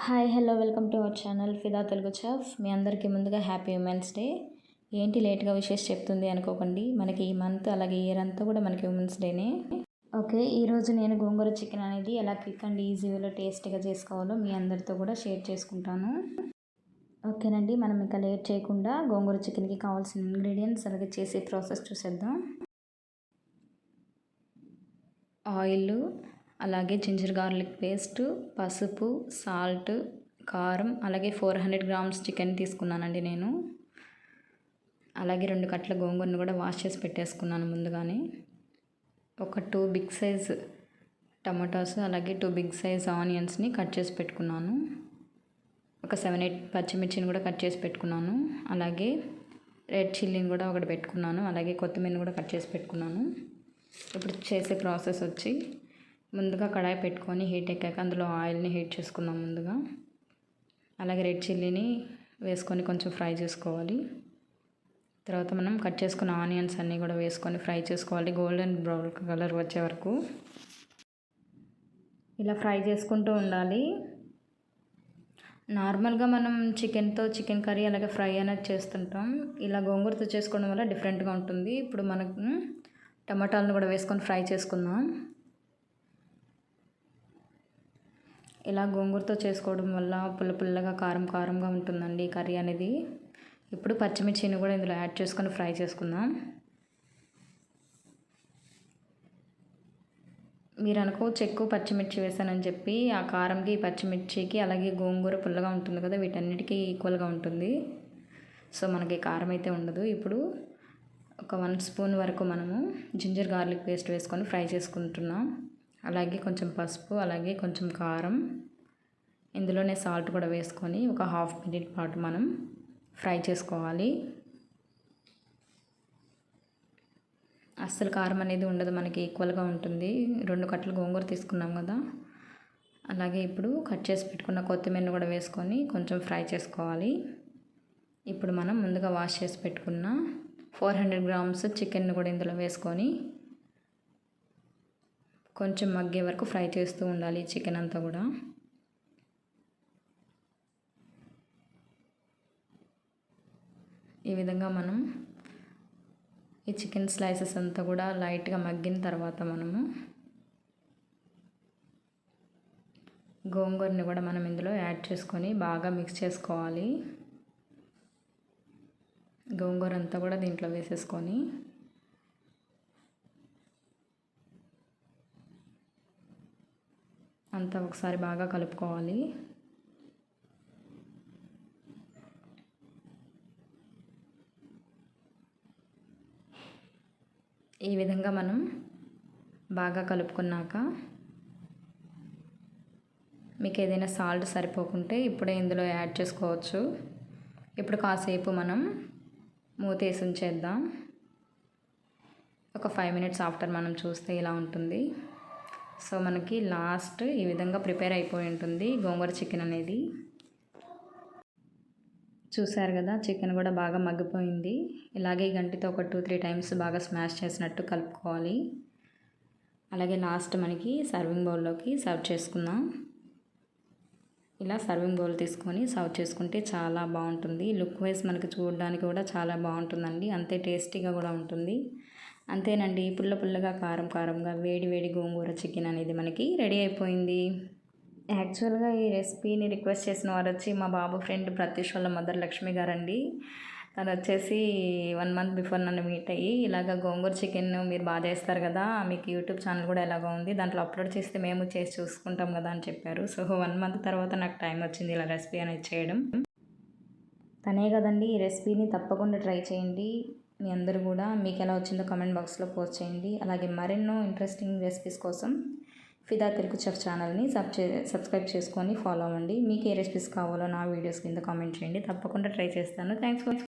Hi hello welcome to our channel ఫిదా Telugu chef. మీ అందరికీ ముందుగా హ్యాపీ ఉమెన్స్ డే. ఏంటి లేట్గా విషెస్ చెప్తుంది అనుకోకండి, మనకి ఈ మంత్ అలాగే ఇయర్ అంతా కూడా మనకి ఉమెన్స్ డేనే. ఓకే, ఈరోజు నేను గోంగూర చికెన్ అనేది ఎలా క్విక్ అండ్ ఈజీ వేలో టేస్టీగా చేసుకోవాలో మీ అందరితో కూడా షేర్ చేసుకుంటాను. ఓకేనండి, మనం ఇంకా లేట్ చేయకుండా గోంగూర చికెన్కి కావాల్సిన ఇంగ్రీడియంట్స్ అలాగే చేసే ప్రాసెస్ చూసేద్దాం. ఆయిల్, అలాగే జింజర్ గార్లిక్ పేస్ట్, పసుపు, సాల్ట్, కారం, అలాగే 400 గ్రామ్స్ చికెన్ తీసుకున్నానండి నేను. అలాగే 2 కట్ల గోంగూరను కూడా వాష్ చేసి పెట్టేసుకున్నాను ముందుగానే. ఒక 2 బిగ్ సైజ్ టమాటాస్, అలాగే 2 బిగ్ సైజ్ ఆనియన్స్ని కట్ చేసి పెట్టుకున్నాను. ఒక 7-8 పచ్చిమిర్చిని కూడా కట్ చేసి పెట్టుకున్నాను. అలాగే రెడ్ చిల్లీని కూడా ఒకటి పెట్టుకున్నాను. అలాగే కొత్తిమీరని కూడా కట్ చేసి పెట్టుకున్నాను. ఇప్పుడు చేసే ప్రాసెస్ వచ్చి, ముందుగా కడాయి పెట్టుకొని హీట్ ఎక్కాక అందులో ఆయిల్ని హీట్ చేసుకుందాం ముందుగా. అలాగే రెడ్ చిల్లీని వేసుకొని కొంచెం ఫ్రై చేసుకోవాలి. తర్వాత మనం కట్ చేసుకున్న ఆనియన్స్ అన్నీ కూడా వేసుకొని ఫ్రై చేసుకోవాలి గోల్డెన్ బ్రౌన్ కలర్ వచ్చే వరకు. ఇలా ఫ్రై చేసుకుంటూ ఉండాలి. నార్మల్గా మనం చికెన్ కర్రీ అలాగే ఫ్రై అనేది చేస్తుంటాం. ఇలా గోంగూరతో చేసుకోవడం వల్ల డిఫరెంట్గా ఉంటుంది. ఇప్పుడు మనకు టమాటాలను కూడా వేసుకొని ఫ్రై చేసుకుందాం. ఇలా గోంగూరతో చేసుకోవడం వల్ల పుల్లగా కారంగా ఉంటుందండి కర్రీ అనేది. ఇప్పుడు పచ్చిమిర్చిని కూడా ఇందులో యాడ్ చేసుకొని ఫ్రై చేసుకుందాం. మీరు అనుకోవచ్చు ఎక్కువ పచ్చిమిర్చి వేసానని చెప్పి, ఆ కారంకి పచ్చిమిర్చికి అలాగే గోంగూర పుల్లగా ఉంటుంది కదా, వీటన్నిటికీ ఈక్వల్గా ఉంటుంది. సో మనకి కారం అయితే ఉండదు. ఇప్పుడు ఒక 1 స్పూన్ వరకు మనము జింజర్ గార్లిక్ పేస్ట్ వేసుకొని ఫ్రై చేసుకుంటున్నాం. అలాగే కొంచెం పసుపు, అలాగే కొంచెం కారం, ఇందులోనే సాల్ట్ కూడా వేసుకొని ఒక 1/2 మినిట్ పాటు మనం ఫ్రై చేసుకోవాలి. అస్సలు కారం అనేది ఉండదు, మనకి ఈక్వల్గా ఉంటుంది. 2 కట్టలు గోంగూర తీసుకున్నాం కదా. అలాగే ఇప్పుడు కట్ చేసి పెట్టుకున్న కొత్తిమీరని కూడా వేసుకొని కొంచెం ఫ్రై చేసుకోవాలి. ఇప్పుడు మనం ముందుగా వాష్ చేసి పెట్టుకున్న 400 గ్రామ్స్ చికెన్ని కూడా ఇందులో వేసుకొని కొంచెం మగ్గే వరకు ఫ్రై చేస్తూ ఉండాలి చికెన్ అంతా కూడా. ఈ విధంగా మనం ఈ చికెన్ స్లైసెస్ అంతా కూడా లైట్గా మగ్గిన తర్వాత మనము గోంగూరని కూడా మనం ఇందులో యాడ్ చేసుకొని బాగా మిక్స్ చేసుకోవాలి. గోంగూర అంతా కూడా దీంట్లో వేసేసుకొని అంతా ఒకసారి బాగా కలుపుకోవాలి. ఈ విధంగా మనం బాగా కలుపుకున్నాక మీకు ఏదైనా సాల్ట్ సరిపోకుంటే ఇప్పుడే ఇందులో యాడ్ చేసుకోవచ్చు. ఇప్పుడు కాసేపు మనం మూతేసి ఉంచేద్దాం. ఒక 5 మినిట్స్ ఆఫ్టర్ మనం చూస్తే ఇలా ఉంటుంది. సో మనకి లాస్ట్ ఈ విధంగా ప్రిపేర్ అయిపోయి ఉంటుంది గోంగూర చికెన్ అనేది. చూసారు కదా, చికెన్ కూడా బాగా మగ్గిపోయింది. ఇలాగే గంటితో ఒక 2-3 టైమ్స్ బాగా స్మాష్ చేసినట్టు కలుపుకోవాలి. అలాగే లాస్ట్ మనకి సర్వింగ్ బౌల్లోకి సర్వ్ చేసుకుందాం. ఇలా సర్వింగ్ బౌల్ తీసుకొని సర్వ్ చేసుకుంటే చాలా బాగుంటుంది. లుక్ వైజ్ మనకి చూడడానికి కూడా చాలా బాగుంటుందండి, అంతే టేస్టీగా కూడా ఉంటుంది. అంతేనండి, పుల్లగా కారంగా వేడి గోంగూర చికెన్ అనేది మనకి రెడీ అయిపోయింది. యాక్చువల్గా ఈ రెసిపీని రిక్వెస్ట్ చేసిన వారు వచ్చి మా బాబు ఫ్రెండ్ ప్రత్యూష్ వాళ్ళ మదర్ లక్ష్మి గారండి. తను వచ్చేసి 1 మంత్ బిఫోర్ నన్ను మీట్ అయ్యి, ఇలాగ గోంగూర చికెన్ మీరు బాగా చేస్తారు కదా, మీకు యూట్యూబ్ ఛానల్ కూడా ఎలాగో ఉంది, దాంట్లో అప్లోడ్ చేస్తే మేము చేసి చూసుకుంటాం కదా అని చెప్పారు. సో 1 మంత్ తర్వాత నాకు టైం వచ్చింది ఇలా రెసిపీ అనేది చేయడం. తనే కదండి, ఈ రెసిపీని తప్పకుండా ట్రై చేయండి. మీ అందరూ కూడా మీకు ఎలా వచ్చిందో కామెంట్ బాక్స్లో పోస్ట్ చేయండి. అలాగే మరెన్నో ఇంట్రెస్టింగ్ రెసిపీస్ కోసం ఫిదా తెలుగు చెఫ్ ఛానల్ని సబ్స్క్రైబ్ చేసుకొని ఫాలో అవ్వండి. మీకు ఏ రెసిపీస్ కావాలో నా వీడియోస్ కింద కామెంట్ చేయండి, తప్పకుండా ట్రై చేస్తాను. Thanks for